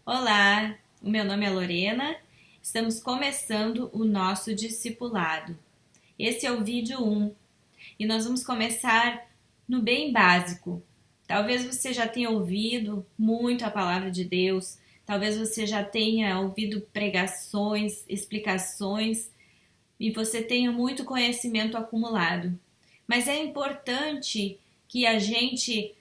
Olá, o meu nome é Lorena. Estamos começando o nosso discipulado. Esse é o vídeo 1 e nós vamos começar no bem básico. Talvez você já tenha ouvido muito a palavra de Deus, talvez você já tenha ouvido pregações, explicações e você tenha muito conhecimento acumulado. Mas é importante que a gente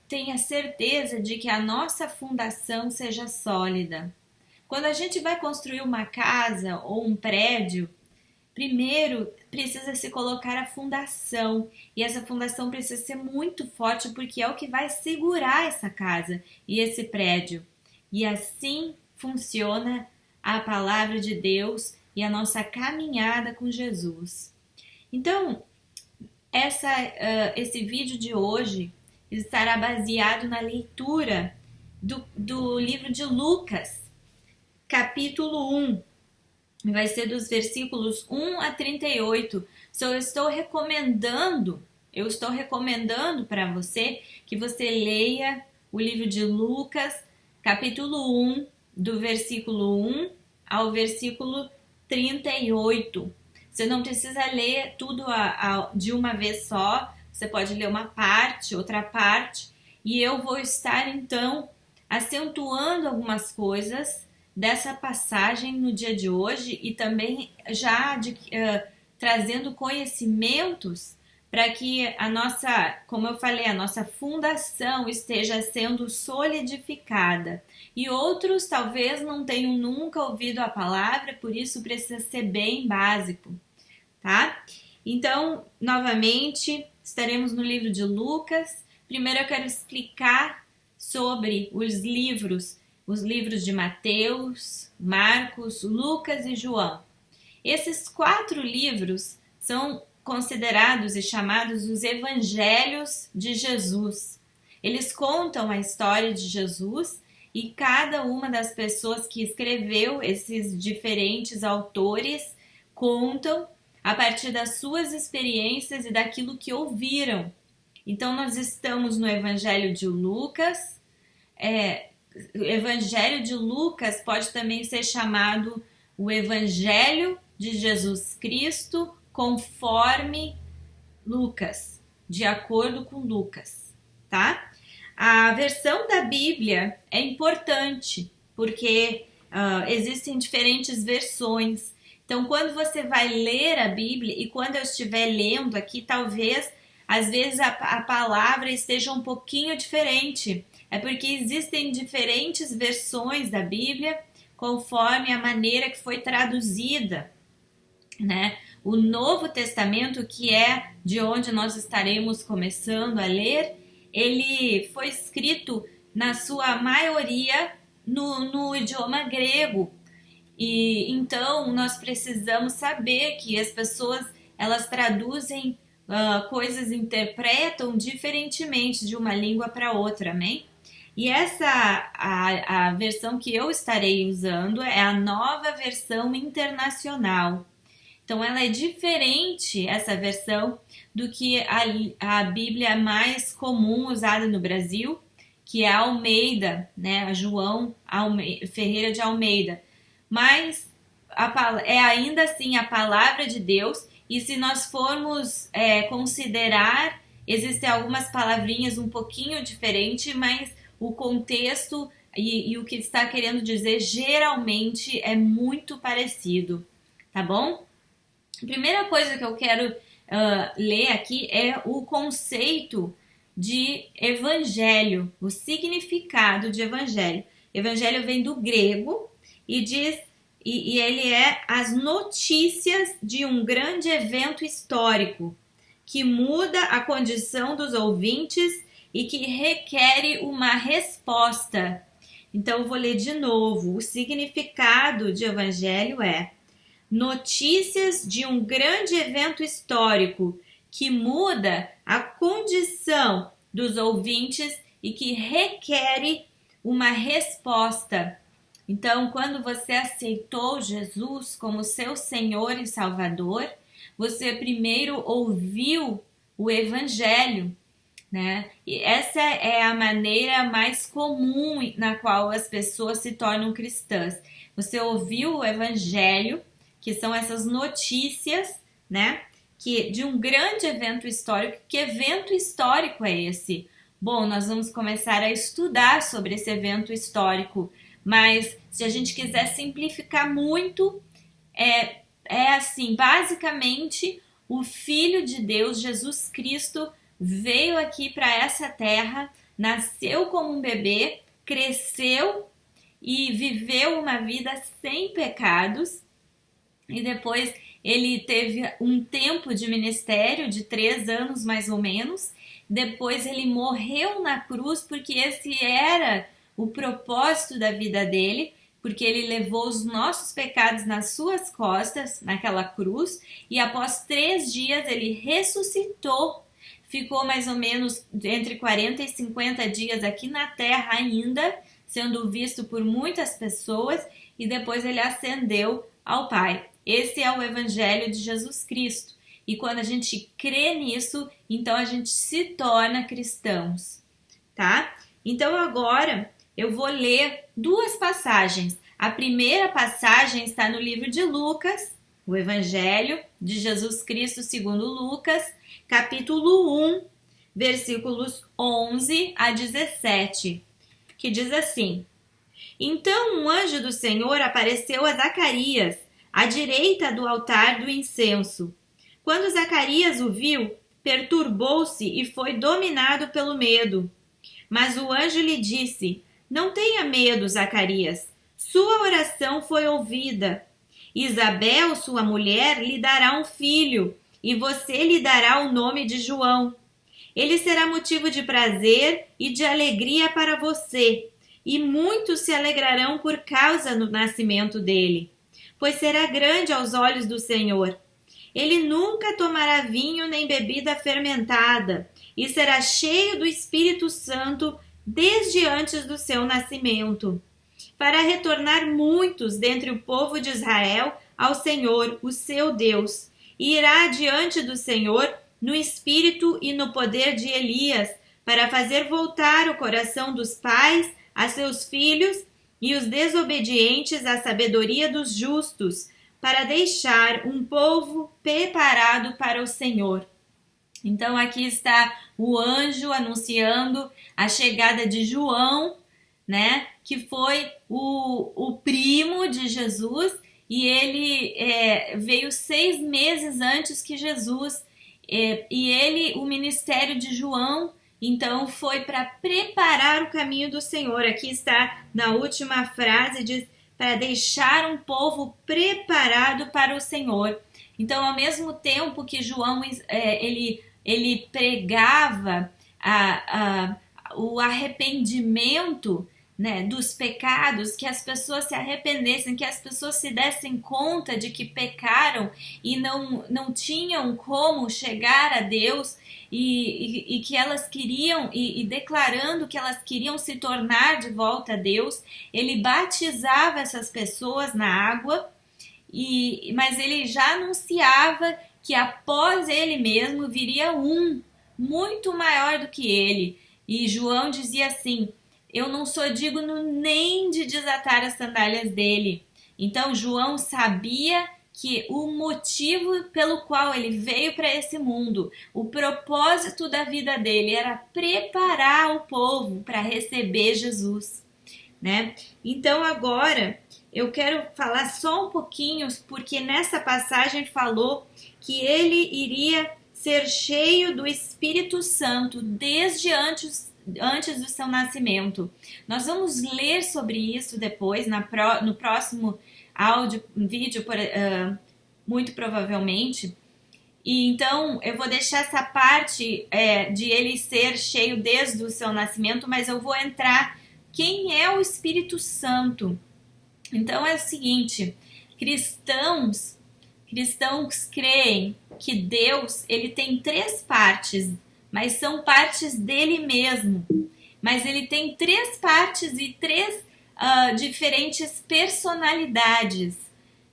tenha certeza de que a nossa fundação seja sólida. Quando a gente vai construir uma casa ou um prédio, primeiro precisa se colocar a fundação, e essa fundação precisa ser muito forte porque é o que vai segurar essa casa e esse prédio. E assim funciona a palavra de Deus e a nossa caminhada com Jesus. Então, esse vídeo de hoje estará baseado na leitura do livro de Lucas, capítulo 1. Vai ser dos versículos 1 a 38. Eu estou recomendando para você que você leia o livro de Lucas, capítulo 1, do versículo 1 ao versículo 38. Você não precisa ler tudo de uma vez só, você pode ler uma parte, outra parte, e eu vou estar então acentuando algumas coisas dessa passagem no dia de hoje e também já trazendo conhecimentos para que a nossa, como eu falei, a nossa fundação esteja sendo solidificada. E outros talvez não tenham nunca ouvido a palavra, por isso precisa ser bem básico, tá? Então, novamente, estaremos no livro de Lucas. Primeiro eu quero explicar sobre os livros de Mateus, Marcos, Lucas e João. Esses 4 livros são considerados e chamados os Evangelhos de Jesus. Eles contam a história de Jesus e cada uma das pessoas que escreveu, esses diferentes autores, contam a partir das suas experiências e daquilo que ouviram. Então, nós estamos no Evangelho de Lucas. O Evangelho de Lucas pode também ser chamado o Evangelho de Jesus Cristo conforme Lucas, de acordo com Lucas, tá? A versão da Bíblia é importante porque existem diferentes versões. Então, quando você vai ler a Bíblia e quando eu estiver lendo aqui, talvez, às vezes, a palavra esteja um pouquinho diferente. É porque existem diferentes versões da Bíblia conforme a maneira que foi traduzida, né? O Novo Testamento, que é de onde nós estaremos começando a ler, ele foi escrito, na sua maioria, no idioma grego. E então nós precisamos saber que as pessoas elas traduzem coisas, interpretam diferentemente de uma língua para outra, amém? E a versão que eu estarei usando é a Nova Versão Internacional. Então ela é diferente, essa versão, do que a Bíblia mais comum usada no Brasil, que é a Almeida, né? A João Ferreira de Almeida. Mas é ainda assim a palavra de Deus, e se nós formos considerar, existem algumas palavrinhas um pouquinho diferentes, mas o contexto e o que está querendo dizer geralmente é muito parecido, tá bom? A primeira coisa que eu quero ler aqui é o conceito de evangelho, o significado de evangelho. Evangelho vem do grego e diz, e ele é as notícias de um grande evento histórico que muda a condição dos ouvintes e que requer uma resposta. Então, eu vou ler de novo. O significado de evangelho é notícias de um grande evento histórico que muda a condição dos ouvintes e que requer uma resposta. Então, quando você aceitou Jesus como seu Senhor e Salvador, você primeiro ouviu o Evangelho. né? E essa é a maneira mais comum na qual as pessoas se tornam cristãs. Você ouviu o evangelho, que são essas notícias, né? Que de um grande evento histórico. Que evento histórico é esse? Bom, nós vamos começar a estudar sobre esse evento histórico, mas se a gente quiser simplificar muito, é assim, basicamente, o Filho de Deus, Jesus Cristo, veio aqui para essa terra, nasceu como um bebê, cresceu e viveu uma vida sem pecados, e depois ele teve um tempo de ministério de 3 anos mais ou menos. Depois ele morreu na cruz, porque esse era o propósito da vida dele, porque ele levou os nossos pecados nas suas costas, naquela cruz, e após 3 dias ele ressuscitou. Ficou mais ou menos entre 40 e 50 dias aqui na terra ainda, sendo visto por muitas pessoas, e depois ele ascendeu ao Pai. Esse é o Evangelho de Jesus Cristo. E quando a gente crê nisso, então a gente se torna cristãos, tá? Então agora eu vou ler 2 passagens. A primeira passagem está no livro de Lucas, o Evangelho de Jesus Cristo segundo Lucas, capítulo 1, versículos 11 a 17, que diz assim: Então um anjo do Senhor apareceu a Zacarias, à direita do altar do incenso. Quando Zacarias o viu, perturbou-se e foi dominado pelo medo. Mas o anjo lhe disse: Não tenha medo, Zacarias. Sua oração foi ouvida. Isabel, sua mulher, lhe dará um filho, e você lhe dará o nome de João. Ele será motivo de prazer e de alegria para você, e muitos se alegrarão por causa do nascimento dele, pois será grande aos olhos do Senhor. Ele nunca tomará vinho nem bebida fermentada, e será cheio do Espírito Santo desde antes do seu nascimento, para retornar muitos dentre o povo de Israel ao Senhor, o seu Deus, e irá diante do Senhor no espírito e no poder de Elias, para fazer voltar o coração dos pais a seus filhos e os desobedientes à sabedoria dos justos, para deixar um povo preparado para o Senhor. Então aqui está o anjo anunciando a chegada de João, né, que foi o primo de Jesus, e ele veio 6 meses antes que Jesus, e o ministério de João, então, foi para preparar o caminho do Senhor. Aqui está na última frase, diz, para deixar um povo preparado para o Senhor. Então, ao mesmo tempo que João ele pregava o arrependimento, né, dos pecados, que as pessoas se arrependessem, que as pessoas se dessem conta de que pecaram e não tinham como chegar a Deus, e que elas queriam, e declarando que elas queriam se tornar de volta a Deus, ele batizava essas pessoas na água, mas ele já anunciava que após ele mesmo viria um muito maior do que ele. E João dizia assim: eu não sou digno nem de desatar as sandálias dele. Então João sabia que o motivo pelo qual ele veio para esse mundo, o propósito da vida dele era preparar o povo para receber Jesus, né? Então agora eu quero falar só um pouquinho, porque nessa passagem falou que ele iria ser cheio do Espírito Santo desde antes do seu nascimento. Nós vamos ler sobre isso depois, no próximo vídeo, muito provavelmente. E então eu vou deixar essa parte de ele ser cheio desde o seu nascimento, mas eu vou entrar quem é o Espírito Santo. Então é o seguinte: cristãos creem que Deus ele tem 3 partes, mas são partes dele mesmo. Mas ele tem 3 partes e 3 diferentes personalidades,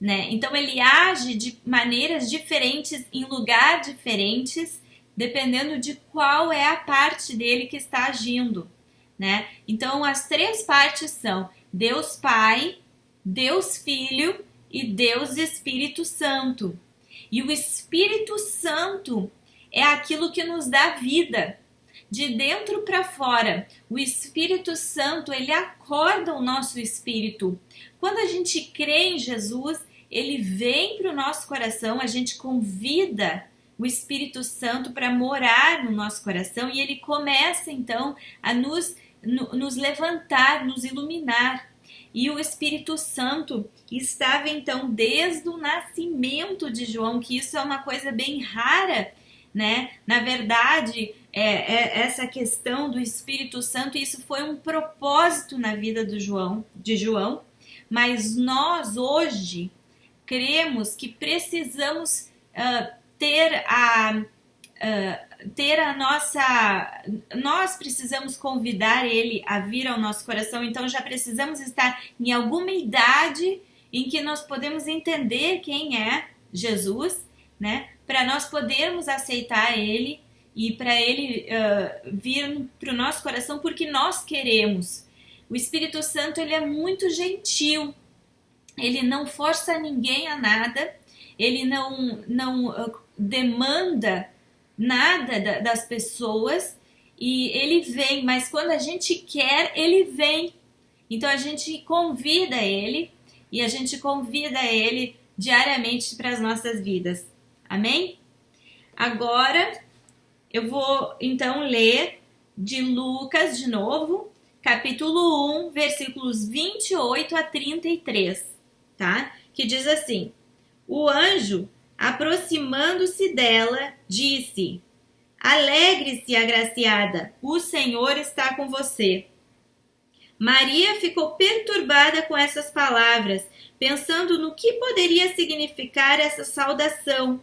né? Então ele age de maneiras diferentes, em lugares diferentes, dependendo de qual é a parte dele que está agindo, né? Então, as três partes são Deus Pai, Deus Filho e Deus Espírito Santo. E o Espírito Santo é aquilo que nos dá vida, de dentro para fora. O Espírito Santo, ele acorda o nosso espírito. Quando a gente crê em Jesus, ele vem para o nosso coração, a gente convida o Espírito Santo para morar no nosso coração e ele começa então a nos levantar, nos iluminar. E o Espírito Santo estava então desde o nascimento de João, que isso é uma coisa bem rara, né? Na verdade, essa questão do Espírito Santo, isso foi um propósito na vida de João, mas nós hoje cremos que precisamos ter a nossa... Nós precisamos convidar ele a vir ao nosso coração, então já precisamos estar em alguma idade em que nós podemos entender quem é Jesus, né? Para nós podermos aceitar ele e para ele vir para o nosso coração porque nós queremos. O Espírito Santo, ele é muito gentil, ele não força ninguém a nada, ele não demanda nada das pessoas e ele vem, mas quando a gente quer, ele vem. Então a gente convida ele e a gente convida ele diariamente para as nossas vidas. Amém? Agora eu vou então ler de Lucas de novo, capítulo 1, versículos 28 a 33, tá? Que diz assim: o anjo, aproximando-se dela, disse: alegre-se, agraciada, o Senhor está com você. Maria ficou perturbada com essas palavras, pensando no que poderia significar essa saudação.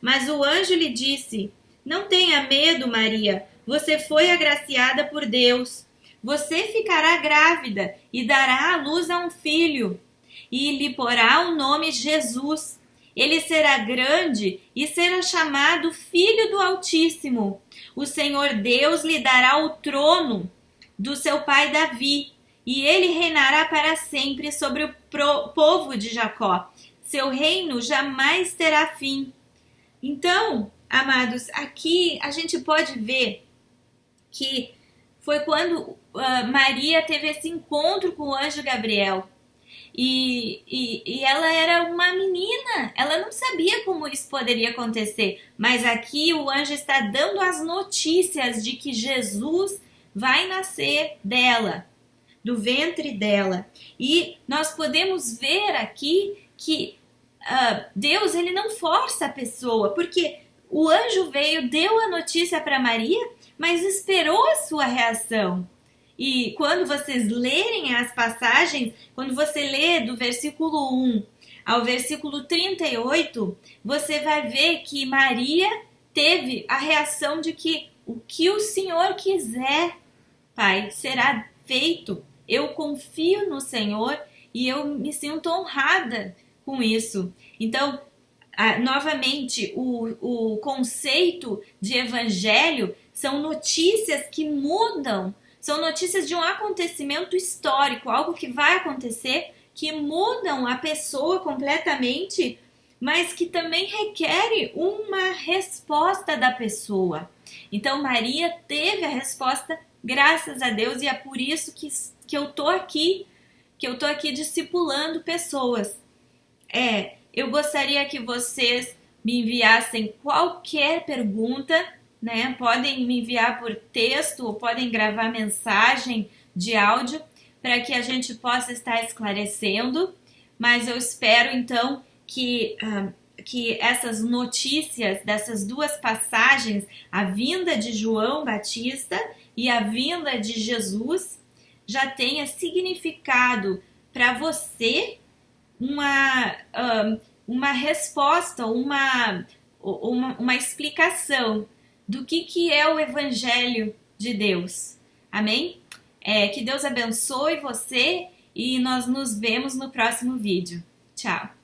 Mas o anjo lhe disse: não tenha medo, Maria, você foi agraciada por Deus. Você ficará grávida e dará à luz a um filho, e lhe porá o nome Jesus. Ele será grande e será chamado Filho do Altíssimo. O Senhor Deus lhe dará o trono do seu pai Davi, e ele reinará para sempre sobre o povo de Jacó. Seu reino jamais terá fim. Então, amados, aqui a gente pode ver que foi quando Maria teve esse encontro com o anjo Gabriel. E ela era uma menina, ela não sabia como isso poderia acontecer, mas aqui o anjo está dando as notícias de que Jesus vai nascer dela, do ventre dela. E nós podemos ver aqui que Deus, ele não força a pessoa, porque o anjo veio, deu a notícia para Maria, mas esperou a sua reação. E quando vocês lerem as passagens, quando você lê do versículo 1 ao versículo 38, você vai ver que Maria teve a reação de que o que o Senhor quiser, Pai, será feito. Eu confio no Senhor e eu me sinto honrada com isso. Então, novamente, o conceito de evangelho são notícias que mudam. São notícias de um acontecimento histórico, algo que vai acontecer, que mudam a pessoa completamente, mas que também requer uma resposta da pessoa. Então, Maria teve a resposta, graças a Deus, e é por isso que eu tô aqui discipulando pessoas. Eu gostaria que vocês me enviassem qualquer pergunta, né? Podem me enviar por texto ou podem gravar mensagem de áudio para que a gente possa estar esclarecendo, mas eu espero então que essas notícias dessas duas passagens, a vinda de João Batista e a vinda de Jesus, já tenha significado para você uma resposta, uma explicação do que é o Evangelho de Deus. Amém? Que Deus abençoe você e nós nos vemos no próximo vídeo. Tchau!